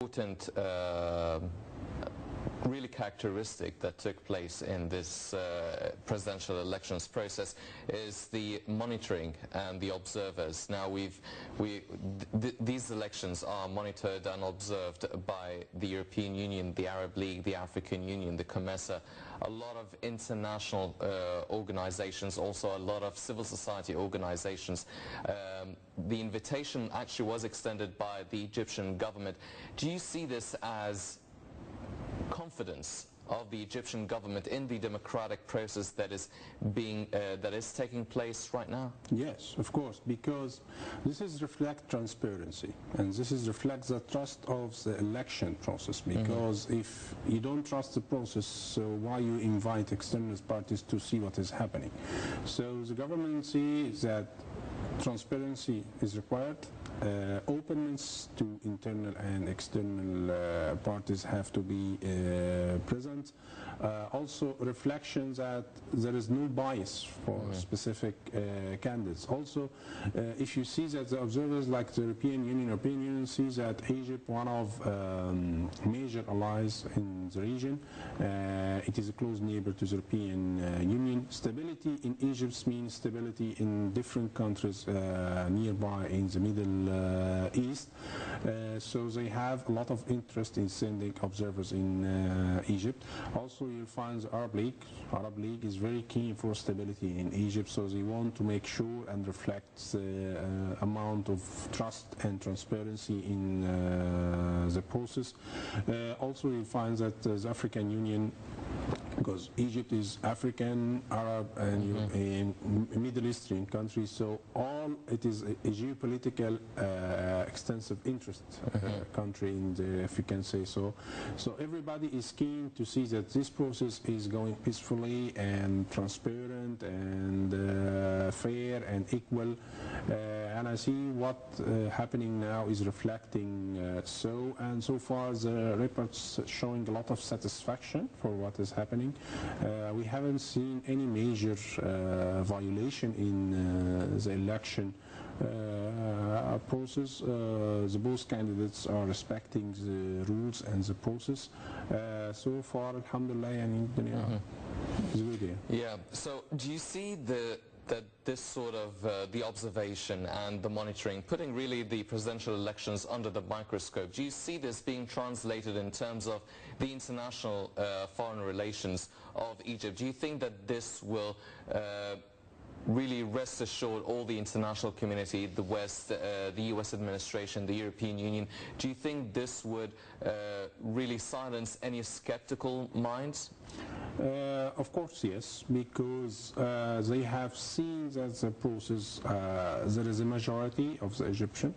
Important really characteristic that took place in this presidential elections process is the monitoring and the observers. Now these elections are monitored and observed by the European Union, the Arab League, the African Union, the COMESA, a lot of international organizations, also a lot of civil society organizations. The invitation actually was extended by the Egyptian government. Do you see this as confidence of the Egyptian government in the democratic process that is taking place right now? Yes, of course, because this is reflect transparency, and this is reflects the trust of the election process. Because if you don't trust the process, so why you invite external parties to see what is happening? So the government sees that transparency is required. Openness to internal and external parties have to be present. Also reflections that there is no bias for specific candidates. Also, if you see that the observers like the European Union sees that Egypt, one of major allies in the region, it is a close neighbor to the European Union. Stability in Egypt means stability in different countries nearby in the Middle East, so they have a lot of interest in sending observers in Egypt. Also, you'll find the Arab League. Arab League is very keen for stability in Egypt, so they want to make sure and reflect the amount of trust and transparency in the process. Also, you'll find that the African Union, because Egypt is African, Arab, and Middle Eastern country, so all it is a geopolitical extensive interest country in the, if you can say so. So everybody is keen to see that this process is going peacefully and transparent and fair and equal. And I see what happening now is reflecting so, and so far the reports showing a lot of satisfaction for what is happening. We haven't seen any major violation in the election process. The both candidates are respecting the rules and the process. So far, alhamdulillah, and it's good. Yeah. So do you see that this sort of the observation and the monitoring, putting really the presidential elections under the microscope, do you see this being translated in terms of the international foreign relations of Egypt? Do you think that this will really rest assured all the international community, the West, the US administration, the European Union? Do you think this would really silence any skeptical minds? Of course, yes, because they have seen that the process, there is a majority of the Egyptian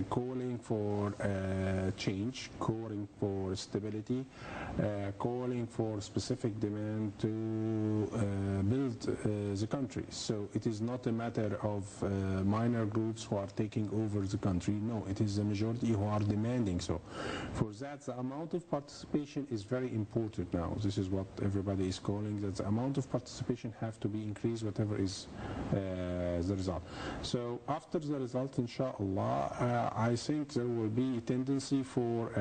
calling for change, calling for stability, calling for specific demand to build the country. So it is not a matter of minor groups who are taking over the country. No, it is the majority who are demanding so. For that, the amount of participation is very important now. This is what everybody is calling, that the amount of participation have to be increased, whatever is the result. So after the result, inshallah, I think there will be a tendency for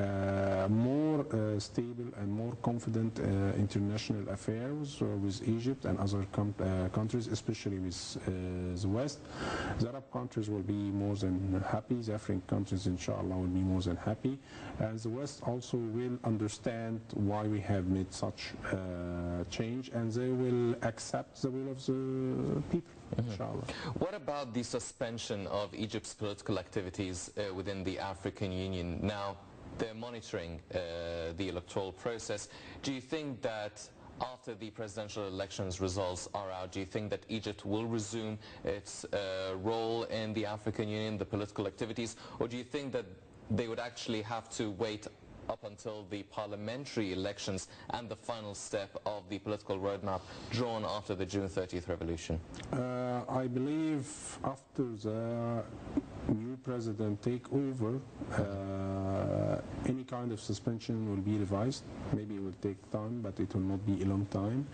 more stable and more confident international affairs with Egypt and other countries, especially with the West. The Arab countries will be more than happy. The African countries, inshallah, will be more than happy. And the West also will understand why we have made such change, and they will accept the will of the people, inshallah. What about the suspension of Egypt's political activities within the African Union? Now, they're monitoring the electoral process. Do you think that after the presidential elections results are out, do you think that Egypt will resume its role in the African Union, the political activities, or do you think that they would actually have to wait up until the parliamentary elections and the final step of the political roadmap drawn after the June 30th revolution? I believe after the new president take over, any kind of suspension will be revised. Maybe it will take time, but it will not be a long time.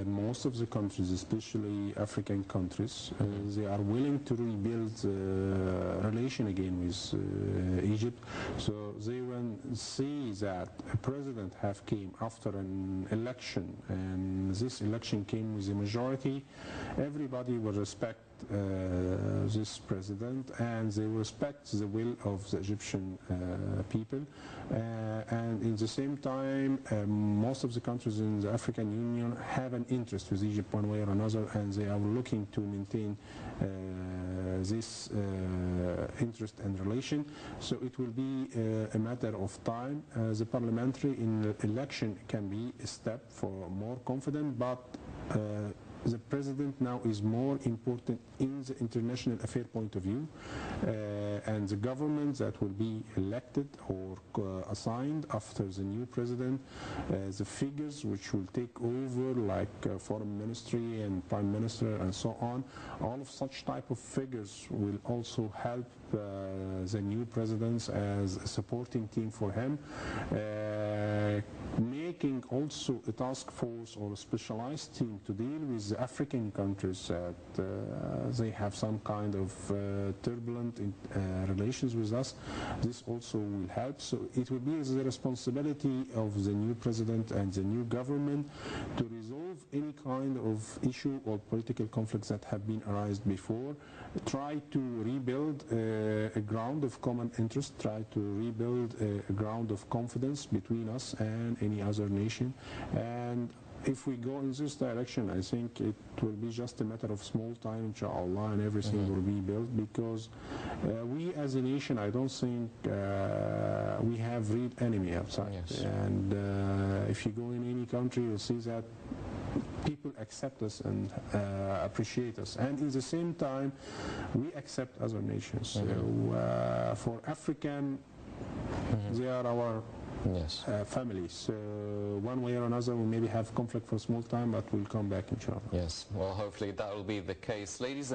Most of the countries, especially African countries, they are willing to rebuild relation again with Egypt. So they will see that a president have came after an election, and this election came with a majority. Everybody will respect this president, and they respect the will of the Egyptian people, and in the same time most of the countries in the African Union have an interest with Egypt one way or another, and they are looking to maintain this interest and relation. So it will be a matter of time. The parliamentary election can be a step for more confidence, but the president now is more important in the international affair point of view, and the government that will be elected or assigned after the new president, the figures which will take over, like foreign ministry and prime minister and so on, all of such type of figures will also help the new presidents as a supporting team for him, making also a task force or a specialized team to deal with the African countries that they have some kind of turbulent relations with us. This also will help. So it will be the responsibility of the new president and the new government to resolve any kind of issue or political conflicts that have been arised before, try to rebuild a ground of common interest, try to rebuild a ground of confidence between us and any other nation. And if we go in this direction, I think it will be just a matter of small time, inshallah, and everything will be built, because we as a nation, I don't think we have real enemy outside. Yes. And if you go in any country, you'll see that people accept us and appreciate us, and in the same time we accept other nations. So for African, they are our families. So one way or another we maybe have conflict for a small time, but we'll come back inshallah. Yes, well, hopefully that will be the case. Ladies